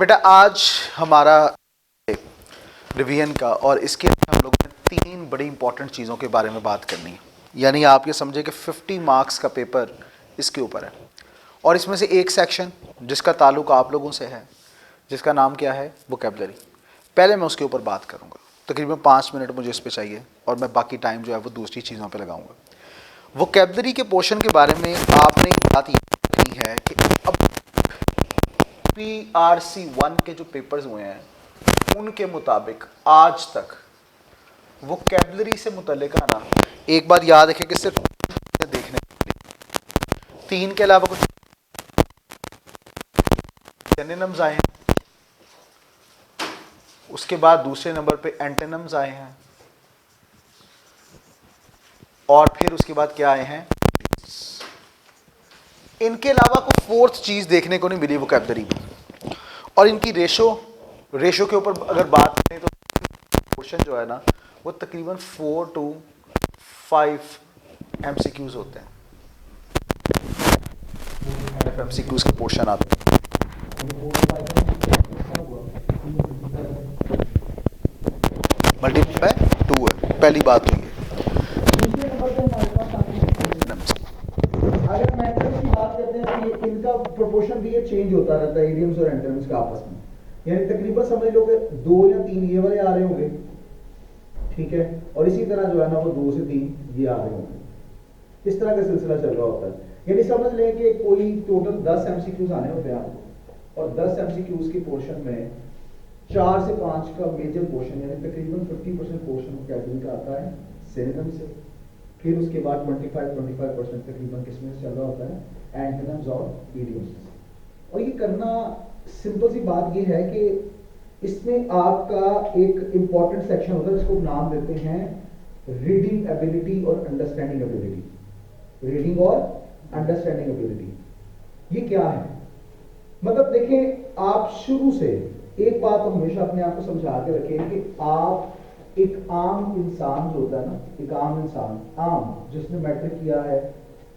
बेटा आज हमारा रिवीजन का और इसके हम लोग ने 3 बड़ी इंपॉर्टेंट चीज़ों के बारे में बात करनी है। यानी आप ये समझे कि 50 मार्क्स का पेपर इसके ऊपर है और इसमें से एक सेक्शन जिसका ताल्लुक आप लोगों से है, जिसका नाम क्या है, वोकैबुलरी। पहले मैं उसके ऊपर बात करूँगा, तकरीबन 5 मिनट मुझे इस पर चाहिए और मैं बाकी टाइम जो है वो दूसरी चीज़ों पर लगाऊँगा। वोकैबुलरी के पोर्शन के बारे में आपने बात ये की है कि अब PRC1 के जो पेपर्स हुए हैं उनके मुताबिक आज तक वोकैबुलरी से मुतल्लिक ना एक बात याद रखें कि सिर्फ देखने 3 के अलावा कुछ सिनोनिम्स आए हैं, उसके बाद दूसरे नंबर पे एंटोनिम्स आए हैं और फिर उसके बाद क्या आए हैं। इनके अलावा कोई फोर्थ चीज देखने को नहीं मिली वोकैबुलरी में। और इनकी रेशो के ऊपर अगर बात करें तो क्वेश्चन जो है ना वो तकरीबन 4 to 5 MCQs होते हैं। MCQs के पोर्शन आते हैं। मल्टीप्लाई 2 है, पहली बात तो ये। अगर मैट्रिक्स की बात करते हैं तो इनका प्रोपोर्शन भी ये चेंज होता रहता है इडियम्स और एंटोनिम्स का आपस में। यानी तकरीबन समझ लो कि 2 या 3 ये वाले आ रहे होंगे, ठीक है, और इसी तरह जो है ना वो 2 से 3 ये आ रहे होंगे। इस तरह का सिलसिला चल रहा होता है। यानी समझ लें कि कोई टोटल 10 MCQs आने होते हैं आपको, और 10 MCQs के पोर्शन में 4 से 5 का मेजर पोर्शन यानी तकरीबन 50% पोर्शन वोकैबुलरी का आता है सिनोनिम से। फिर उसके बाद 25% तकरीबन किसमें चल रहा होता है, एंटोनिम्स और इडियम्स। और ये करना सिंपल सी बात ये है कि इसमें आपका एक इंपॉर्टेंट सेक्शन होता है जिसको नाम देते हैं रीडिंग एबिलिटी और अंडरस्टैंडिंग एबिलिटी। रीडिंग और अंडरस्टैंडिंग एबिलिटी ये क्या है, मतलब देखें आप शुरू से एक बात तो हमेशा अपने आप को समझा के रखें कि आप एक आम इंसान जो होता है ना, एक आम इंसान, आम जिसने मैट्रिक किया है,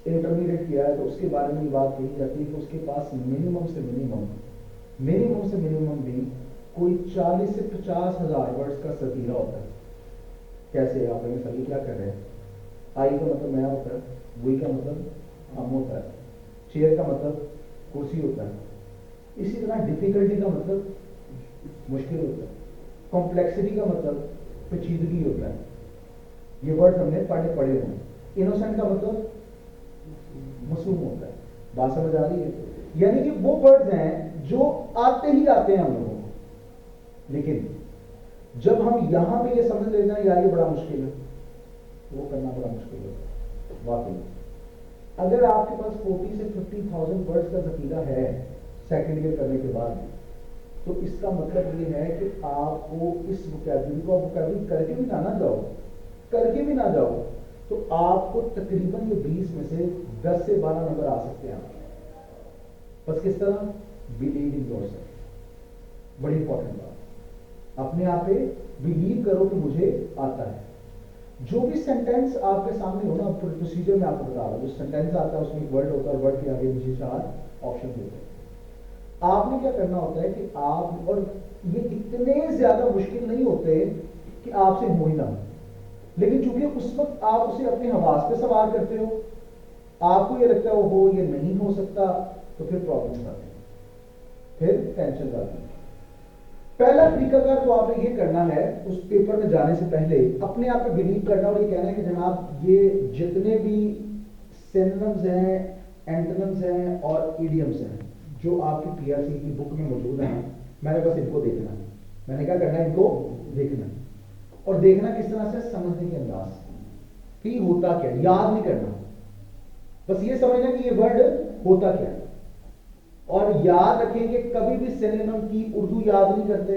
इंटरमीडिएट किया है, तो उसके बारे में ये बात कही जाती है कि उसके पास मिनिमम से मिनिमम भी कोई 40 से 50 हज़ार वर्ड्स का सतीरा होता है। कैसे आप कहेंगे सर ये क्या कर रहे हैं, आई का मतलब मैं होता है, वही का मतलब हम होता है, चेयर का मतलब कुर्सी होता है, इसी तरह डिफिकल्टी का मतलब मुश्किल होता है, कॉम्प्लेक्सिटी का मतलब पेचीदगी होता है। ये वर्ड हमने पढ़े हुए। इनोसेंट का मतलब मासूम होता है। बात समझ आ रही है? यानी कि वो वर्ड्स हैं जो आते ही आते हैं हम लोगों को, लेकिन जब हम यहां पे ये समझ लेना यार ये बड़ा मुश्किल है, तो वो करना बड़ा मुश्किल होता है वाकई। अगर आपके पास 40 से 50,000 वर्ड्स का जखीरा है सेकेंड ईयर करने के बाद, तो इसका मतलब ये है कि आपको इस वोकैबुलरी को वोकैबुलरी करके भी ना जाओ तो आपको तकरीबन ये 20 में से 10 से 12 नंबर आ सकते हैं। बस किस तरह, बिलीव इन योरसेल्फ। बड़ी इंपॉर्टेंट बात, अपने आप पे बिलीव करो कि मुझे आता है। जो भी सेंटेंस आपके सामने हो ना, प्रोसीजर में आपको बता रहा हूं, जो सेंटेंस आता है उसमें एक वर्ड होता है, वर्ड के आगे नीचे 4 ऑप्शन होते हैं। आपने क्या करना होता है कि आप, और ये इतने ज्यादा मुश्किल नहीं होते कि आपसे हो ही ना, लेकिन चूंकि उस वक्त आप उसे अपने हवास पे सवार करते हो, आपको ये लगता है हो ये नहीं हो सकता, तो फिर प्रॉब्लम आती है, फिर टेंशन आती है। पहला तरीकाकार तो आपने ये करना है उस पेपर में जाने से पहले अपने आप पे बिलीव करना और ये कहना है कि जनाब ये जितने भी सिनोनिम्स हैं, एंटोनिम्स हैं और इडियम्स हैं जो आपकी PRC की बुक में मौजूद है, मैंने बस इनको देखना है। मैंने क्या करना है, इनको देखना। और देखना किस तरह से, समझने के अंदाज कि होता क्या, याद नहीं करना, बस ये समझना कि ये वर्ड होता क्या है। और याद रखें कि कभी भी सिनोनिम की उर्दू याद नहीं करते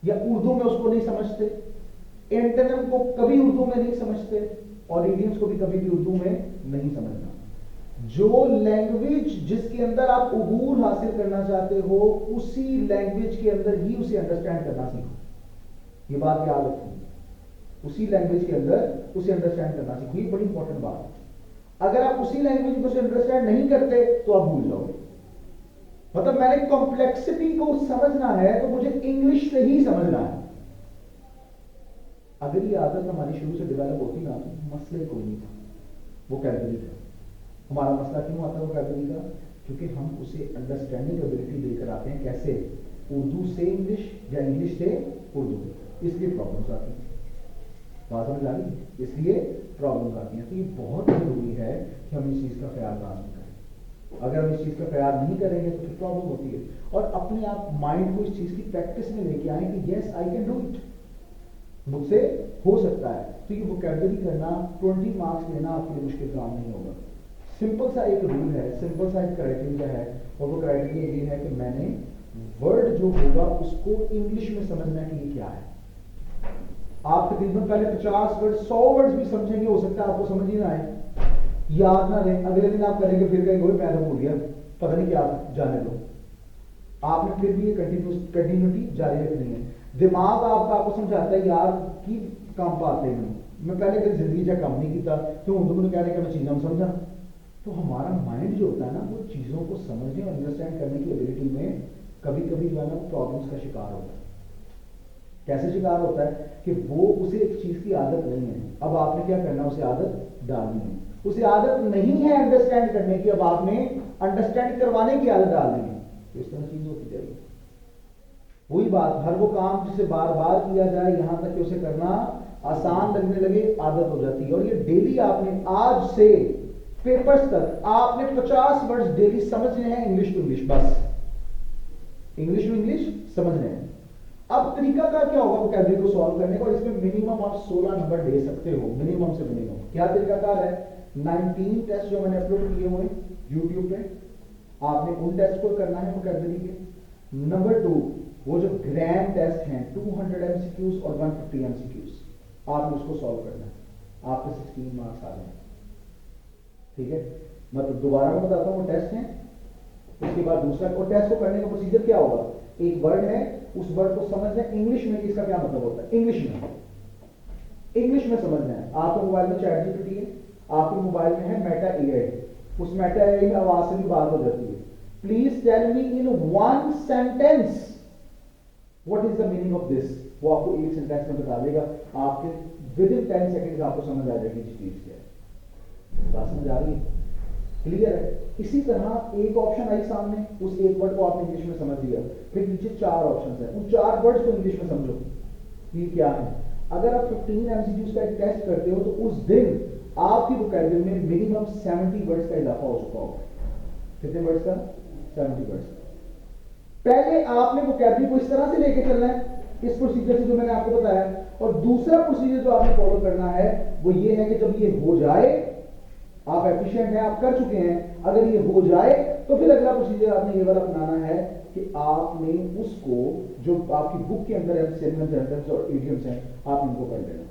या उर्दू में उसको नहीं समझते, एंटोनिम को कभी उर्दू में नहीं समझते और इडियम्स को भी कभी भी उर्दू में नहीं समझना। जो लैंग्वेज जिसके अंदर आप उबूर हासिल करना चाहते हो, उसी लैंग्वेज के अंदर ही उसे अंडरस्टैंड करना सीखो। ये बात याद रखिए, उसी लैंग्वेज के अंदर उसे अंडरस्टैंड करना सीखो। ये बड़ी इंपॉर्टेंट बात है। अगर आप उसी लैंग्वेज को अंडरस्टैंड नहीं करते तो आप भूल जाओगे। मतलब मैंने कॉम्प्लेक्सिटी को समझना है तो मुझे इंग्लिश से ही समझना है। अगर ये आदत हमारी शुरू से डेवलप होती ना तो मसले कोई नहीं था, वो कैलकुलेट था। हमारा मसला क्यों आता है वो कैलकुलेट का? क्योंकि हम उसे अंडरस्टैंडिंग एबिलिटी लेकर आते हैं, कैसे? उर्दू से इंग्लिश या इंग्लिश से उर्दू, इसलिए प्रॉब्लम्स आती हैं। बात समझ आ रही? इसलिए प्रॉब्लम्स आती हैं। तो ये बहुत जरूरी है कि हम इस चीज का ख्याल लाजमी करें। अगर हम इस चीज का ख्याल नहीं करेंगे तो फिर प्रॉब्लम होती है। और अपने आप माइंड को इस चीज की प्रैक्टिस में लेके आए कि yes I can do it, मुझसे हो सकता है। तो ये वोकैबुलरी करना, 20 मार्क्स लेना आपके लिए मुश्किल काम नहीं होगा। सिंपल सा एक रूल है, सिंपल सा एक क्राइटेरिया है, और वो क्राइटेरिया ये है कि मैंने वर्ड जो होगा उसको इंग्लिश में समझना कि ये क्या है। आप तकरीबन पहले 50 वर्ड 100 वर्ड्स भी समझेंगे, हो सकता है आपको समझ ही ना आए, याद ना रहे, अगले दिन आप करेंगे फिर कहेंगे मैं तो भूल गया, पता नहीं क्या, जाने दो। आपने फिर भी ये कंटिन्यूटी जारी रखनी है। दिमाग आपका आपको समझाता है यार कि काम पाते हैं, मैं पहले कभी जिंदगी का काम नहीं किया क्यों तुमने कह रहे कि मैं चीज़ें समझा। तो हमारा माइंड जो होता है ना वो चीज़ों को समझने और अंडरस्टैंड करने की एबिलिटी में कभी कभी जो है ना प्रॉब्लम्स का शिकार होता है। कैसे शिकार होता है कि वो उसे एक चीज़ की आदत नहीं है, अब आपने क्या करना, उसे आदत डालनी है। उसे आदत नहीं है अंडरस्टैंड करने की, अब आपने अंडरस्टैंड करवाने की आदत डालनी है। तो इस तरह चीज़ होती जाएगी। वही बात, हर वो काम जिसे बार बार किया जाए यहां तक कि उसे करना आसान लगने लगे, आदत हो जाती है। और ये डेली आपने आज से पेपर्स तक आपने 50 वर्ड्स डेली समझने हैं, इंग्लिश टू इंग्लिश, बस इंग्लिश टू इंग्लिश समझने हैं। अब तरीका का क्या होगा वोकैबुलरी को सॉल्व करने का? और इसमें मिनिमम आप 16 नंबर ले सकते हो, मिनिमम से मिनिमम। क्या तरीका कार है? 19 टेस्ट जो मैंने अपलोड किए हुए यूट्यूब पे, आपने उन टेस्ट को करना है वोकैबुलरी के। नंबर 2, वो जो ग्राम टेस्ट हैं 200 एमसीक्यूज और 150 एमसीक्यूज, आपने उसको सॉल्व करना है, आपके 16 मार्क्स आ जाए। ठीक है, मतलब दोबारा मैं बताता हूँ, वो टेस्ट हैं, उसके बाद दूसरा, और टेस्ट को करने का प्रोसीजर क्या होगा? एक वर्ड है, उस वर्ड को समझना है इंग्लिश में, इसका क्या मतलब होता है, इंग्लिश में समझना है। आपके मोबाइल में चैट जीपीटी है, आपके मोबाइल में है मेटा एआई, उस मेटा एआई में आवाज से भी बात हो जाती है। Please tell me in 1 sentence what is the meaning of this. वो आपको एक सेंटेंस में बता देगा, आपके विद इन 10 सेकेंड आपको समझ आ जाएगी चीज क्या है। बात समझ आ रही है? क्लियर है? इसी तरह एक ऑप्शन आई सामने, उस एक वर्ड को आपने इंग्लिश में समझ लिया, फिर नीचे 4 ऑप्शन है, उन 4 वर्ड्स को इंग्लिश में समझो ये क्या है। अगर आप 15 एमसीक्यूज का एक टेस्ट करते हो तो उस दिन आपकी वोकैबुलरी में मिनिमम 70 वर्ड्स का इजाफा हो चुका होगा। कितने वर्ड्स का? 70 वर्ड्स का। पहले आपने वोकैबुलरी को इस तरह से लेके चलना है, इस प्रोसीजर से जो मैंने आपको बताया, और दूसरा प्रोसीजर जो आपने फॉलो करना है वो ये है कि जब ये हो जाए, आप एफिशिएंट हैं, आप कर चुके हैं, अगर ये हो जाए तो फिर अगला प्रोसीजर आपने ये वाला अपनाना है कि आपने उसको जो आपकी बुक के अंदर है सेंटेंस और इडियम्स हैं, आप इनको कर लेना।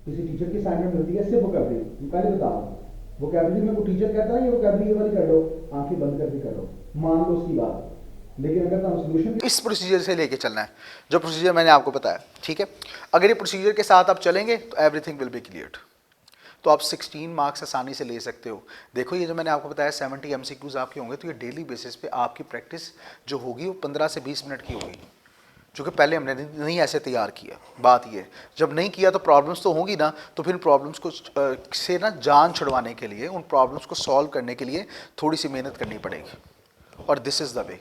किसी टीचर की असाइनमेंट मिलती है सिर्फ वोकैबुलरी, पहले बता रहा हूं, वोकैबुलरी में वो टीचर कहता है ये वोकैबुलरी ये वाली कर लो, आंखें बंद करके कर लो, मान लो उसकी बात, लेकिन अगर तुम सोल्यूशन इस प्रोसीजर से लेके चलना है जो प्रोसीजर मैंने आपको बताया। ठीक है, अगर ये प्रोसीजर के साथ आप चलेंगे तो एवरीथिंग विल बी क्लियर्ड, तो आप 16 मार्क्स आसानी से ले सकते हो। देखो ये जो मैंने आपको बताया 70 एमसीक्यूज आपके होंगे, तो ये डेली बेसिस पे आपकी प्रैक्टिस जो होगी वो 15 से 20 मिनट की होगी, क्योंकि पहले हमने नहीं ऐसे तैयार किया। बात ये, जब नहीं किया तो प्रॉब्लम्स तो होंगी ना, तो फिर प्रॉब्लम्स को से ना जान छुड़वाने के लिए, उन प्रॉब्लम्स को सॉल्व करने के लिए थोड़ी सी मेहनत करनी पड़ेगी। और दिस इज़ द वे,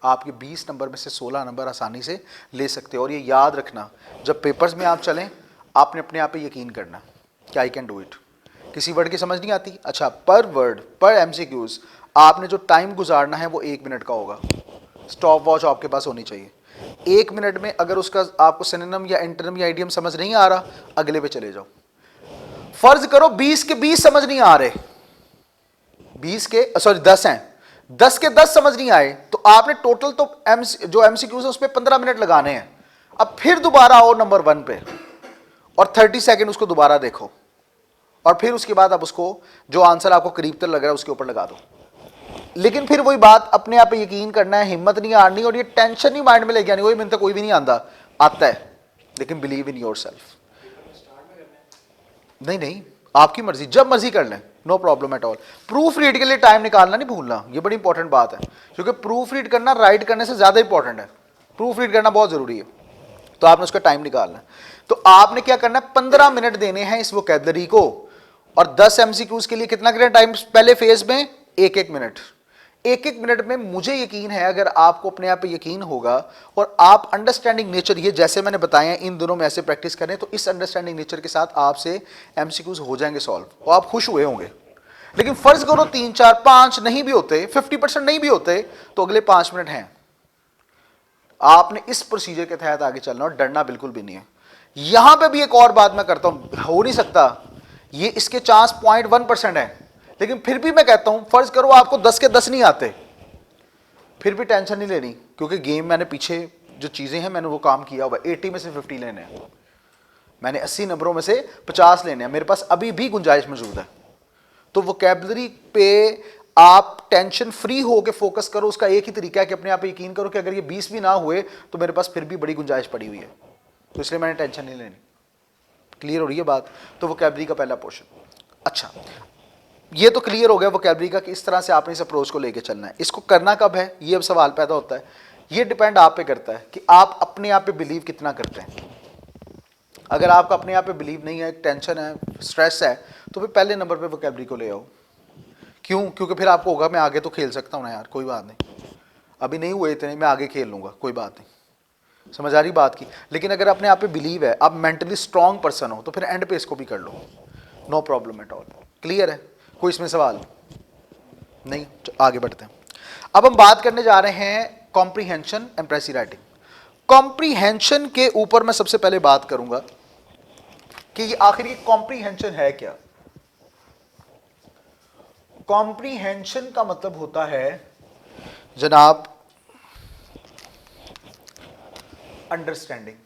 आपके 20 नंबर में से 16 नंबर आसानी से ले सकते हो। और ये याद रखना, जब पेपर्स में आप चलें आपने अपने आप पे यकीन करना कि आई कैन डू इट। किसी वर्ड की समझ नहीं आती, अच्छा पर वर्ड पर एमसीक्यूज आपने जो टाइम गुजारना है वो 1 मिनट का होगा। स्टॉप वॉच आपके पास होनी चाहिए। 1 मिनट में अगर उसका आपको सिनोनिम या एंटोनिम या आइडियम समझ नहीं आ रहा, अगले पे चले जाओ। फर्ज करो 20 के 20 समझ नहीं आ रहे, 10 हैं, 10 के 10 समझ नहीं आए, तो आपने टोटल तो जो एमसीक्यूज है उस पर 15 मिनट लगाने हैं। अब फिर दोबारा आओ नंबर 1 पे और 30 सेकेंड उसको दोबारा देखो, और फिर उसके बाद आप उसको जो आंसर आपको करीब तक लग रहा है उसके ऊपर लगा दो। लेकिन फिर वही बात, अपने आप पे यकीन करना है, हिम्मत नहीं हारनी, और ये टेंशन नहीं माइंड में लेके आनी। वही मैंने तो कोई भी नहीं आता है, लेकिन बिलीव इन योर सेल्फ। नहीं, आपकी मर्जी, जब मर्जी कर लें। No problem at all. Proofread के लिए टाइम निकालना नहीं भूलना, ये बड़ी इंपॉर्टेंट बात है, क्योंकि प्रूफ रीड करना राइट करने से ज्यादा इंपॉर्टेंट है। प्रूफ रीड करना बहुत जरूरी है, तो आपने उसका टाइम निकालना है। तो आपने क्या करना है, 15 मिनट देने हैं इस वोकैबुलरी को, और 10 एमसीक्यूज के लिए कितना करें टाइम, पहले फेज में 1-1 मिनट। 1-1 मिनट में मुझे यकीन है, अगर आपको अपने आप पे यकीन होगा और आप अंडरस्टैंडिंग नेचर, ये जैसे मैंने बताया इन दोनों में ऐसे प्रैक्टिस करें, तो इस अंडरस्टैंडिंग नेचर के साथ आपसे एमसीक्यूज हो जाएंगे सॉल्व, और आप खुश हुए होंगे। लेकिन फर्ज करो 3, 4, 5 नहीं भी होते, 50% नहीं भी होते, तो अगले 5 मिनट हैं, आपने इस प्रोसीजर के तहत आगे चलना और डरना बिल्कुल भी नहीं है। यहां पे भी एक और बात मैं करता हूं, हो नहीं सकता ये, इसके चांस 0.1% है, लेकिन फिर भी मैं कहता हूं, फर्ज करो आपको 10 के 10 नहीं आते, फिर भी टेंशन नहीं लेनी, क्योंकि गेम मैंने पीछे जो चीजें हैं मैंने वो काम किया हुआ। 80 में से 50 लेने हैं, मैंने 80 नंबरों में से 50 लेने हैं, मेरे पास अभी भी गुंजाइश मौजूद है। तो वोकैबुलरी पे आप टेंशन फ्री हो के फोकस करो। उसका एक ही तरीका है कि अपने आप पे यकीन करो कि अगर ये 20 भी ना हुए तो मेरे पास फिर भी बड़ी गुंजाइश पड़ी हुई है, तो इसलिए मैंने टेंशन नहीं लेनी। क्लियर हो रही है बात? तो वोकैबुलरी का पहला पोर्शन। अच्छा, ये तो क्लियर हो गया वोकैबुलरी का कि इस तरह से आपने इस अप्रोच को लेके चलना है। इसको करना कब है, ये अब सवाल पैदा होता है। ये डिपेंड आप पे करता है कि आप अपने आप पे बिलीव कितना करते हैं। अगर आपका अपने आप पे बिलीव नहीं है, टेंशन है, स्ट्रेस है, तो फिर पहले नंबर पे वोकैबुलरी को ले आओ। क्यों? क्योंकि फिर आपको होगा मैं आगे तो खेल सकता हूँ ना यार, कोई बात नहीं, अभी नहीं हुए इतने, मैं आगे खेल लूंगा, कोई बात नहीं। समझ आ रही बात की? लेकिन अगर अपने आप पे बिलीव है, आप मेंटली स्ट्रांग पर्सन हो, तो फिर एंड पे इसको भी कर लो, no problem at all. Clear है? कोई इसमें सवाल नहीं? आगे बढ़ते हैं। अब हम बात करने जा रहे हैं कॉम्प्रीहेंशन, एम्प्रेसी राइटिंग। कॉम्प्रीहेंशन के ऊपर मैं सबसे पहले बात करूंगा कि ये आखिर ये कॉम्प्रीहेंशन है क्या। कॉम्प्रीहेंशन का मतलब होता है जनाब अंडरस्टैंडिंग।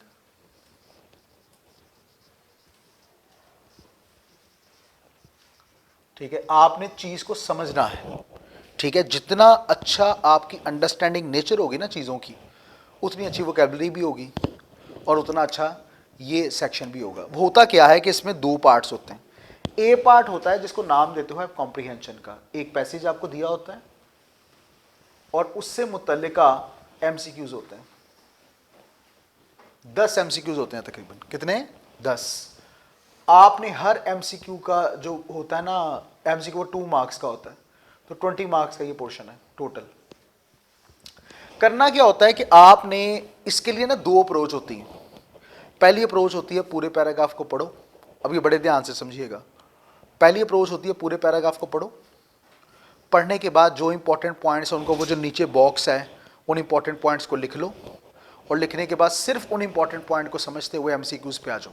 ठीक है, आपने चीज को समझना है। ठीक है, जितना अच्छा आपकी अंडरस्टैंडिंग नेचर होगी ना चीजों की, उतनी अच्छी वोकैबुलरी भी होगी और उतना अच्छा ये सेक्शन भी होगा। होता क्या है कि इसमें दो पार्ट्स होते हैं। ए पार्ट होता है जिसको नाम देते हो आप कॉम्प्रीहेंशन का। एक पैसेज आपको दिया होता है और उससे मुतल्लिका एमसीक्यूज होते हैं। 10 एमसीक्यूज होते हैं तकरीबन। कितने? 10। आपने हर एमसीक्यू का जो होता है ना, एमसीक्यू 2 मार्क्स का होता है, तो 20 मार्क्स का ये पोर्शन है टोटल। करना क्या होता है कि आपने इसके लिए ना दो अप्रोच होती हैं। पहली अप्रोच होती है पूरे पैराग्राफ को पढ़ो। अब ये बड़े ध्यान से समझिएगा। पहली अप्रोच होती है पूरे पैराग्राफ को पढ़ो। पढ़ने के बाद जो इंपॉर्टेंट पॉइंट्स हैं उनको, वो जो नीचे बॉक्स है, उन इंपॉर्टेंट पॉइंट्स को लिख लो, और लिखने के बाद सिर्फ उन इंपॉर्टेंट पॉइंट को समझते हुए एमसीक्यूज पे आ जाओ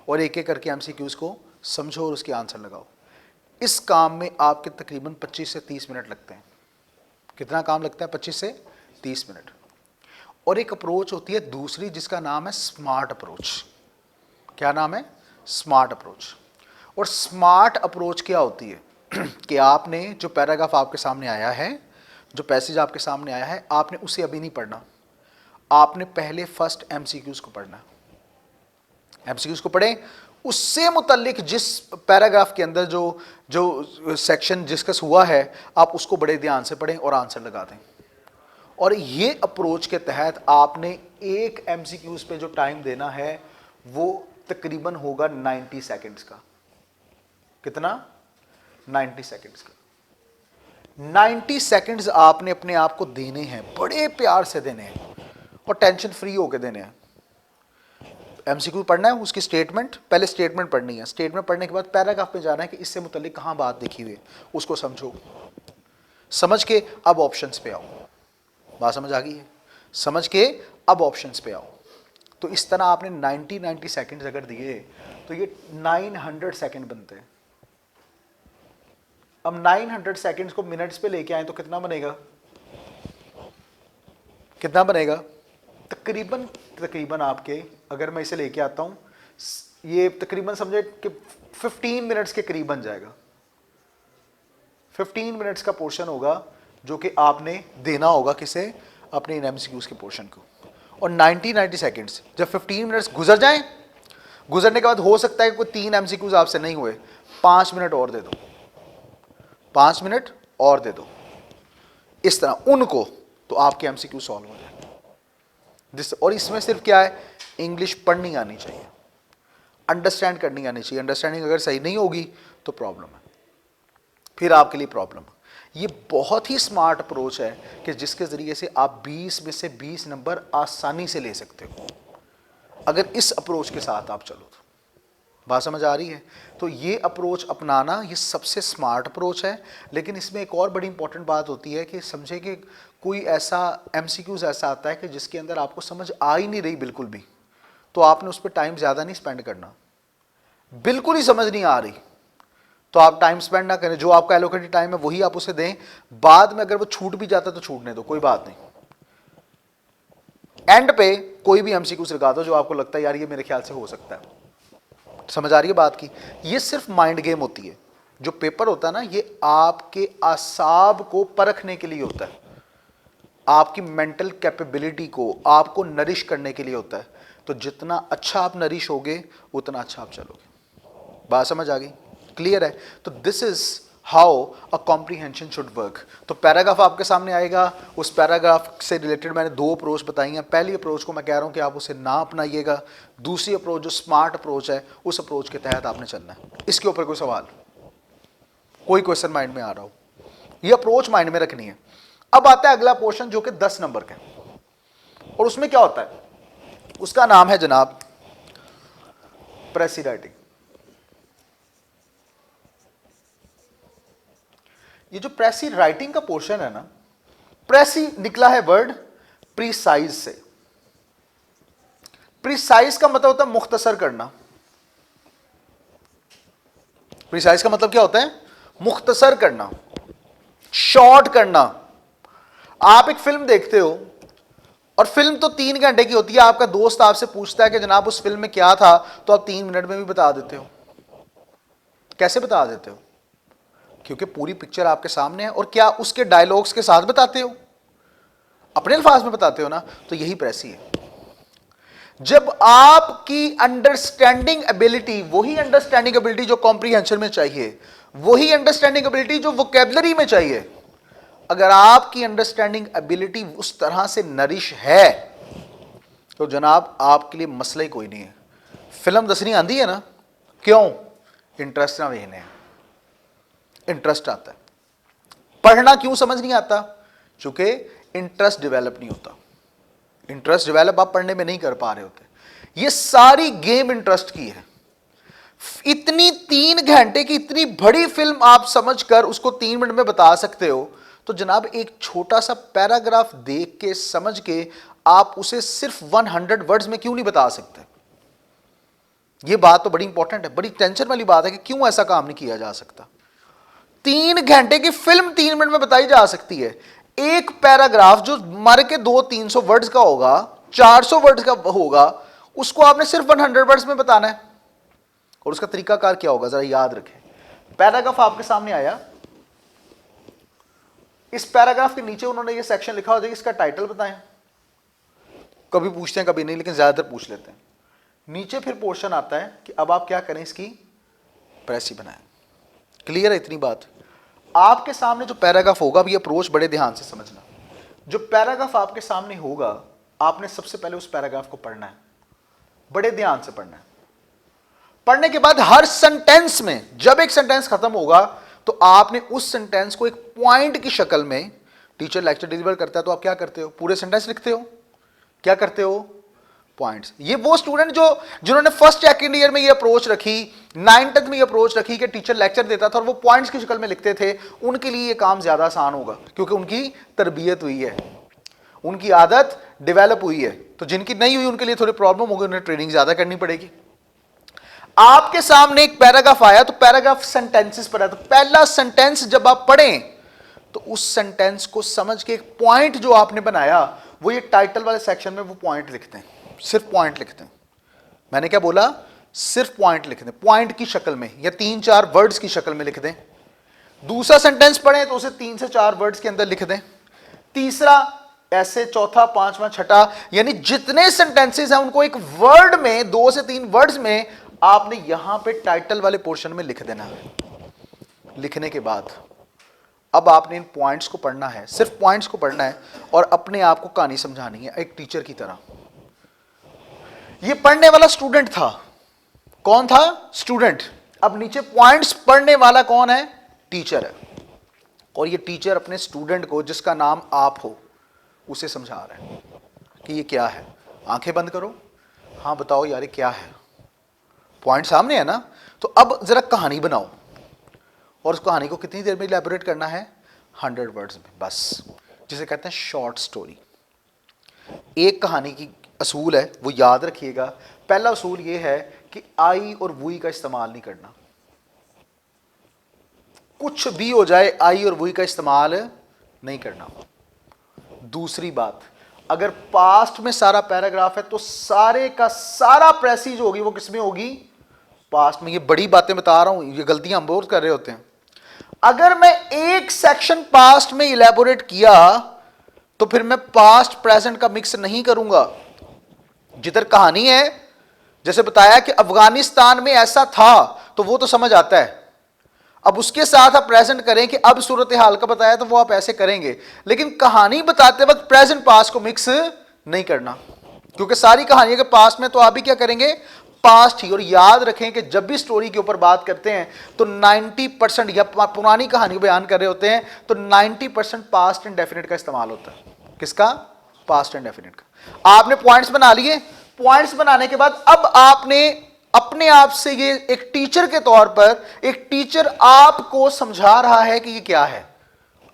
और एक एक करके एमसीक्यूज को समझो और उसके आंसर लगाओ। इस काम में आपके तकरीबन 25 से 30 मिनट लगते हैं। कितना काम लगता है? 25 से 30 मिनट। और एक अप्रोच होती है दूसरी जिसका नाम है स्मार्ट अप्रोच। क्या नाम है? Smart approach. और स्मार्ट अप्रोच क्या होती है कि आपने जो पैराग्राफ आपके सामने आया है, जो पैसेज आपके सामने आया है, आपने उसे अभी नहीं पढ़ना। आपने पहले फर्स्ट एमसीक्यूज को पढ़ना। एमसीक्यूज को पढ़ें, उससे मुतल्लिक जिस पैराग्राफ के अंदर जो जो सेक्शन डिस्कस हुआ है, आप उसको बड़े ध्यान से पढ़ें और आंसर लगा दें। और ये अप्रोच के तहत आपने एक एमसीक्यूज पे जो टाइम देना है वो तकरीबन होगा 90 सेकंड्स का। कितना? 90 सेकंड्स का। 90 सेकंड्स आपने अपने आप को देने हैं, बड़े प्यार से देने हैं और टेंशन फ्री होकर देने हैं। एमसीक्यू पढ़ना है, उसकी स्टेटमेंट, पहले स्टेटमेंट पढ़नी है। स्टेटमेंट पढ़ने के बाद पैराग्राफ पे जाना है कि इससे मुतल्लिक कहाँ बात लिखी हुई है, उसको समझो। समझ के अब ऑप्शंस पे आओ। बात समझ आ गई है? समझ के अब ऑप्शंस पे आओ। तो इस तरह आपने 90 सेकंड्स अगर दिए तो ये 900 सेकंड बनते हैं। अब 900 सेकंड्स को मिनट्स पे लेके आए तो कितना बनेगा? कितना बनेगा? तकरीबन आपके, अगर मैं इसे लेके आता हूं, ये तकरीबन समझे कि 15 मिनट्स के करीब बन जाएगा। 15 मिनट्स का पोर्शन होगा जो कि आपने देना होगा किसे? अपने इन एमसीक्यूज के पोर्शन को। और 90 सेकंड्स जब 15 मिनट्स गुजर जाएं, गुजरने के बाद हो सकता है कि कोई 3 एमसीक्यूज आपसे नहीं हुए, 5 मिनट और दे दो। 5 मिनट और दे दो, इस तरह उनको, तो आपके एमसीक्यू सॉल्व हो जाए। और इसमें सिर्फ क्या है, इंग्लिश पढ़नी आनी चाहिए, अंडरस्टैंड करनी आनी चाहिए। अंडरस्टैंडिंग अगर सही नहीं होगी तो प्रॉब्लम है, फिर आपके लिए प्रॉब्लम। ये बहुत ही स्मार्ट अप्रोच है कि जिसके ज़रिए से आप 20 में से 20 नंबर आसानी से ले सकते हो, अगर इस अप्रोच के साथ आप चलो तो। बात समझ आ रही है? तो ये अप्रोच अपनाना ये सबसे स्मार्ट अप्रोच है। लेकिन इसमें एक और बड़ी इंपॉर्टेंट बात होती है कि समझे कि कोई ऐसा एमसीक्यूज ऐसा आता है कि जिसके अंदर आपको समझ आ ही नहीं रही बिल्कुल भी, तो आपने उस पर टाइम ज़्यादा नहीं स्पेंड करना। बिल्कुल ही समझ नहीं आ रही तो आप टाइम स्पेंड ना करें, जो आपका एलोकेटेड टाइम है वही आप उसे दें। बाद में अगर वो छूट भी जाता है तो छूटने दो, कोई बात नहीं। एंड पे कोई भी एमसीक्यूज लगा दो जो आपको लगता है यार ये मेरे ख्याल से हो सकता है। समझ आ रही है बात की? ये सिर्फ माइंड गेम होती है। जो पेपर होता है ना, ये आपके आसाब को परखने के लिए होता है, आपकी मेंटल कैपेबिलिटी को आपको नरिश करने के लिए होता है। तो जितना अच्छा आप नरिश होगे उतना अच्छा आप चलोगे। बात समझ आ गई? क्लियर है? तो this is how a comprehension should work. तो पैराग्राफ आपके सामने आएगा, उस पैराग्राफ से रिलेटेड मैंने 2 अप्रोच बताई हैं। पहली अप्रोच को मैं कह रहा हूं कि आप उसे ना अपनाइएगा। दूसरी अप्रोच जो स्मार्ट अप्रोच है, उस अप्रोच के तहत आपने चलना है। इसके ऊपर कोई सवाल, कोई क्वेश्चन माइंड में आ रहा हो, ये अप्रोच माइंड में रखनी है। अब आता है अगला पोर्शन जो कि 10 नंबर का है, और उसमें क्या होता है, उसका नाम है जनाब प्रेसी राइटिंग। ये जो प्रेसी राइटिंग का पोर्शन है ना, प्रेसी निकला है वर्ड प्रीसाइज से। प्रीसाइज का मतलब होता है मुख्तसर करना। प्रीसाइज का मतलब क्या होता है? मुख्तसर करना, शॉर्ट करना। आप एक फिल्म देखते हो और फिल्म तो 3 घंटे की होती है, आपका दोस्त आपसे पूछता है कि जनाब उस फिल्म में क्या था, तो आप 3 मिनट में भी बता देते हो। कैसे बता देते हो? क्योंकि पूरी पिक्चर आपके सामने है। और क्या उसके डायलॉग्स के साथ बताते हो, अपने अल्फाज में बताते हो ना? तो यही प्रेसी है। जब आपकी अंडरस्टैंडिंग एबिलिटी, वही अंडरस्टैंडिंग एबिलिटी जो कॉम्प्रीहेंशन में चाहिए, वही अंडरस्टैंडिंग एबिलिटी जो वोकैबुलरी में चाहिए, अगर आपकी अंडरस्टैंडिंग एबिलिटी उस तरह से नरिश है तो जनाब आपके लिए मसला ही कोई नहीं है। फिल्म दसनी आंदी है ना, क्यों? इंटरेस्ट ना वेखने, इंटरेस्ट आता है। पढ़ना क्यों समझ नहीं आता? चूंकि इंटरेस्ट डेवलप नहीं होता। इंटरेस्ट डेवलप आप पढ़ने में नहीं कर पा रहे होते। ये सारी गेम इंटरेस्ट की है। इतनी 3 घंटे की इतनी बड़ी फिल्म आप समझकर उसको 3 मिनट में बता सकते हो, तो जनाब एक छोटा सा पैराग्राफ देख के समझ के आप उसे सिर्फ 100 वर्ड्स में क्यों नहीं बता सकते? यह बात तो बड़ी इंपॉर्टेंट है, बड़ी टेंशन वाली बात है कि क्यों ऐसा काम नहीं किया जा सकता। 3 घंटे की फिल्म 3 मिनट में बताई जा सकती है। एक पैराग्राफ जो मर के 200-300 वर्ड्स का होगा, 400 वर्ड्स का होगा, उसको आपने सिर्फ 100 वर्ड्स में बताना है। और उसका तरीकाकार क्या होगा जरा याद रखें। पैराग्राफ आपके सामने आया, इस पैराग्राफ के नीचे उन्होंने ये सेक्शन लिखा हो जाएगा, इसका टाइटल बताएं। कभी पूछते हैं कभी नहीं, लेकिन ज्यादातर पूछ लेते हैं। नीचे फिर पोर्शन आता है कि अब आप क्या करें, इसकी प्रेसी बनाएं। क्लियर है इतनी बात? आपके सामने जो पैराग्राफ होगा, भी अप्रोच बड़े ध्यान से समझना। जो पैराग्राफ आपके सामने होगा, आपने सबसे पहले उस पैराग्राफ को पढ़ना है, बड़े ध्यान से पढ़ना है। पढ़ने के बाद हर सेंटेंस में, जब एक सेंटेंस खत्म होगा तो आपने उस सेंटेंस को एक पॉइंट की शक्ल में, टीचर लेक्चर डिलीवर करता है तो आप क्या करते हो, पूरे सेंटेंस लिखते हो। क्या करते हो? पॉइंट्स। ये वो स्टूडेंट जिन्होंने फर्स्ट सेकंड ईयर में ये अप्रोच रखी, 9th में ये अप्रोच रखी कि टीचर लेक्चर देता था और वो पॉइंट्स की शक्ल में लिखते थे, उनके लिए ये काम ज्यादा आसान होगा, क्योंकि उनकी तरबियत हुई है, उनकी आदत डेवलप हुई है। तो जिनकी नहीं हुई उनके लिए थोड़ी प्रॉब्लम होगी, उन्हें ट्रेनिंग ज्यादा करनी पड़ेगी। आपके सामने एक पैराग्राफ आया, तो पैराग्राफ सेंटेंसेस पर है, तो पहला सेंटेंस जब आप पढ़ें तो उस सेंटेंस को समझ के एक पॉइंट जो आपने बनाया, वो ये टाइटल वाले सेक्शन में वो पॉइंट लिखते हैं, सिर्फ पॉइंट लिखते हैं। मैंने क्या बोला? सिर्फ पॉइंट लिख दें, पॉइंट की शक्ल में या 3-4 वर्ड्स की शक्ल में लिख दें। दूसरा सेंटेंस पढ़ें तो उसे 3 से 4 वर्ड्स के अंदर लिख दें। तीसरा ऐसे, चौथा, पांचवा, छठा, यानी जितने सेंटेंसेस हैं उनको एक वर्ड में, 2 से 3 वर्ड्स में आपने यहां पे टाइटल वाले पोर्शन में लिख देना है। लिखने के बाद अब आपने इन पॉइंट्स को पढ़ना है, सिर्फ पॉइंट्स को पढ़ना है और अपने आप को कहानी समझानी है एक टीचर की तरह। ये पढ़ने वाला स्टूडेंट था, कौन था? स्टूडेंट। अब नीचे पॉइंट्स पढ़ने वाला कौन है? टीचर है। और ये टीचर अपने स्टूडेंट को, जिसका नाम आप हो, उसे समझा रहा है कि ये क्या है। आंखें बंद करो, हाँ बताओ यार ये क्या है। पॉइंट सामने है ना, तो अब जरा कहानी बनाओ। और उस कहानी को कितनी देर में इलैबोरेट करना है? 100 वर्ड्स में बस, जिसे कहते हैं शॉर्ट स्टोरी। एक कहानी की असूल है, वो याद रखिएगा। पहला असूल ये है कि आई और वुई का इस्तेमाल नहीं करना। कुछ भी हो जाए, आई और वुई का इस्तेमाल नहीं करना। दूसरी बात, अगर पास्ट में सारा पैराग्राफ है तो सारे का सारा प्रेसीज होगी वो किसमें होगी? पास्ट में। ये बड़ी बातें बता रहा हूं, ये गलतियां हम बहुत कर रहे होते हैं। अगर मैं एक सेक्शन पास्ट में इलेबोरेट किया तो फिर मैं पास्ट प्रेजेंट का मिक्स नहीं करूंगा। जिधर कहानी है, जैसे बताया कि अफगानिस्तान में ऐसा था, तो वो तो समझ आता है। अब उसके साथ आप प्रेजेंट करें कि अब सूरत हाल का बताया तो वो आप ऐसे करेंगे, लेकिन कहानी बताते वक्त प्रेजेंट पास्ट को मिक्स नहीं करना, क्योंकि सारी कहानी के पास्ट में तो आप भी क्या करेंगे? पास्ट ही। और याद रखें कि जब भी स्टोरी के ऊपर बात करते हैं तो 90% या पुरानी कहानी को बयान कर रहे होते हैं तो 90% पास्ट एंड डेफिनेट का इस्तेमाल होता है। किसका? पास्ट एंड डेफिनेट का। आपने पॉइंट्स बना लिए। पॉइंट्स बनाने के बाद अब आपने अपने आप से, ये एक टीचर के तौर पर, एक टीचर आपको समझा रहा है कि ये क्या है,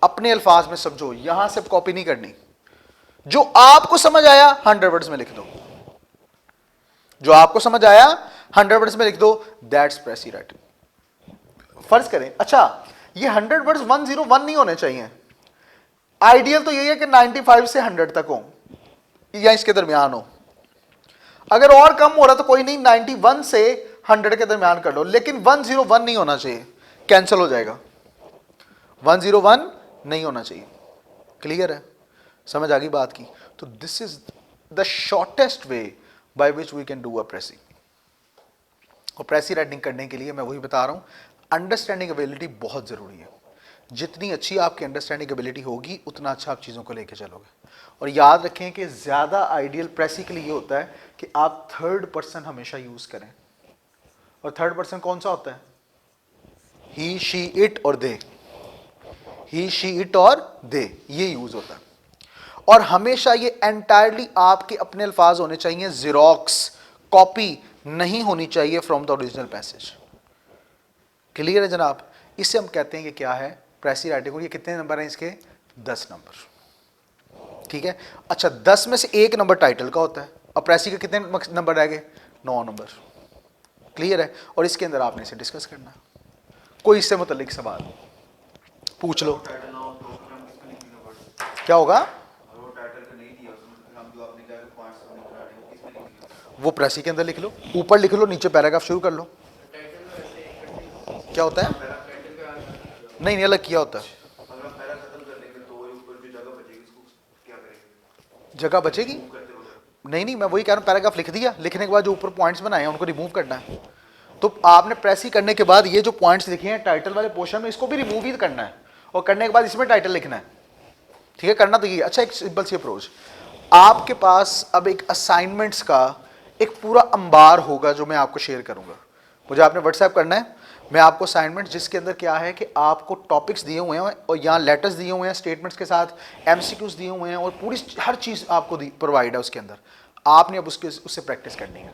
अपने अल्फाज में समझो। यहां से कॉपी नहीं करनी। जो आपको समझ आया 100 वर्ड्स में लिख दो। जो आपको समझ आया 100 वर्ड्स में लिख दो। That's प्रेसी writing. फर्ज करें, अच्छा ये 100 वर्ड्स 101 नहीं होने चाहिए। आइडियल तो यही है कि 95 से 100 तक हो या इसके दरमियान हो। अगर और कम हो रहा तो कोई नहीं, 91 से 100 के दरमियान कर लो, लेकिन 101 नहीं होना चाहिए, कैंसिल हो जाएगा। 101 नहीं होना चाहिए। क्लियर है? समझ आ गई बात की? तो this is the shortest way by which we can do a precis. और प्रेसी राइटिंग करने के लिए मैं वही बता रहा हूं, अंडरस्टैंडिंग एबिलिटी बहुत जरूरी है। जितनी अच्छी आपकी अंडरस्टैंडिंग एबिलिटी होगी उतना अच्छा आप चीज़ों को लेकर चलोगे। और याद रखें कि ज़्यादा आइडियल प्रेसी के लिए ये होता है कि आप थर्ड पर्सन हमेशा यूज़ करें। और थर्ड पर्सन कौन सा होता है? ही, शी, इट और दे। ही, शी, इट और दे, ये यूज़ होता है। और हमेशा ये एंटायरली आपके अपने अल्फाज होने चाहिए, ज़ेरॉक्स कॉपी नहीं होनी चाहिए from the original passage. Clear है जनाब? इसे हम कहते हैं कि क्या है? प्रेसी राइटिंग। और ये कितने नंबर हैं इसके? 10 नंबर। ठीक है। अच्छा, 10 में से 1 नंबर टाइटल का होता है। अब प्रेसी के कितने नंबर रह गए? 9 नंबर। क्लियर है? और इसके अंदर आपने इसे डिस्कस करना है। कोई इससे मुतल्लिक सवाल पूछ लो। क्या होगा? वो प्रेसी के अंदर लिख लो, ऊपर लिख लो, नीचे पैराग्राफ शुरू कर लो। क्या होता है? नहीं नहीं, अलग किया होता है। जगह बचेगी? नहीं नहीं, मैं वही कह रहा हूँ, पैराग्राफ लिख दिया, लिखने के बाद जो ऊपर पॉइंट्स बनाए हैं उनको रिमूव करना है। तो आपने प्रेसी करने के बाद ये जो पॉइंट्स लिखे हैं टाइटल वाले पोर्शन में, इसको भी रिमूव ही करना है। और करने के बाद इसमें टाइटल लिखना है। ठीक है, करना तो ये। अच्छा, एक सिंपल सी अप्रोच। आपके पास अब एक असाइनमेंट्स का एक पूरा अंबार होगा जो मैं आपको शेयर करूंगा। मुझे आपने व्हाट्सएप करना है, मैं आपको असाइनमेंट, जिसके अंदर क्या है कि आपको टॉपिक्स दिए हुए हैं और यहाँ लेटर्स दिए हुए हैं स्टेटमेंट्स के साथ, एमसीक्यूज दिए हुए हैं और पूरी हर चीज़ आपको प्रोवाइड है उसके अंदर। आपने अब उससे प्रैक्टिस करनी है।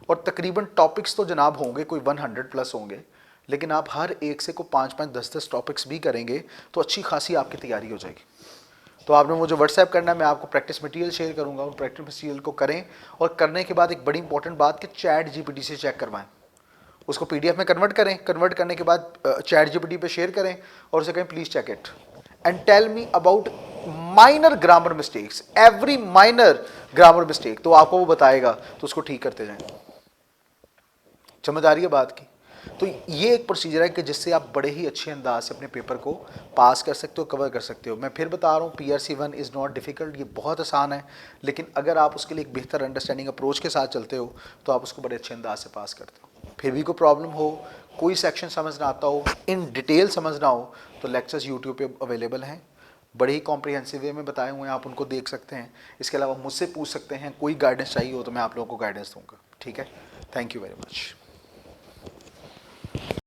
और तकरीबन टॉपिक्स तो जनाब होंगे कोई 100+ होंगे, लेकिन आप हर एक से को 5-5, 10-10 टॉपिक्स भी करेंगे तो अच्छी खासी आपकी तैयारी हो जाएगी। तो आपने मुझे व्हाट्सएप करना है, मैं आपको प्रैक्टिस मटेरियल शेयर करूंगा। उन प्रैक्टिस मटेरियल को करें और करने के बाद एक बड़ी इंपॉर्टेंट बात कि चैट जीपीटी से चेक करवाएं, उसको पीडीएफ में कन्वर्ट करें। कन्वर्ट करने के बाद चैट जीपीटी पे शेयर करें और उसे कहें please check it and tell me about minor grammar mistakes, every minor grammar mistake. तो आपको वो बताएगा, तो उसको ठीक करते जाएं। समझ आ रही है बात की? तो ये एक प्रोसीजर है कि जिससे आप बड़े ही अच्छे अंदाज से अपने पेपर को पास कर सकते हो, कवर कर सकते हो। मैं फिर बता रहा हूँ, PRC1 इज़ नॉट डिफ़िकल्ट, ये बहुत आसान है। लेकिन अगर आप उसके लिए एक बेहतर अंडरस्टैंडिंग अप्रोच के साथ चलते हो तो आप उसको बड़े अच्छे अंदाज से पास करते हो। फिर भी कोई प्रॉब्लम हो, कोई सेक्शन समझ ना आता हो, इन डिटेल समझना हो, तो लेक्चर्स यूट्यूब पे अवेलेबल हैं, बड़े ही कॉम्प्रिहेंसिव वे में बताए हुए हैं, आप उनको देख सकते हैं। इसके अलावा मुझसे पूछ सकते हैं, कोई गाइडेंस चाहिए हो तो मैं आप लोगों को गाइडेंस दूंगा। ठीक है, थैंक यू वेरी मच।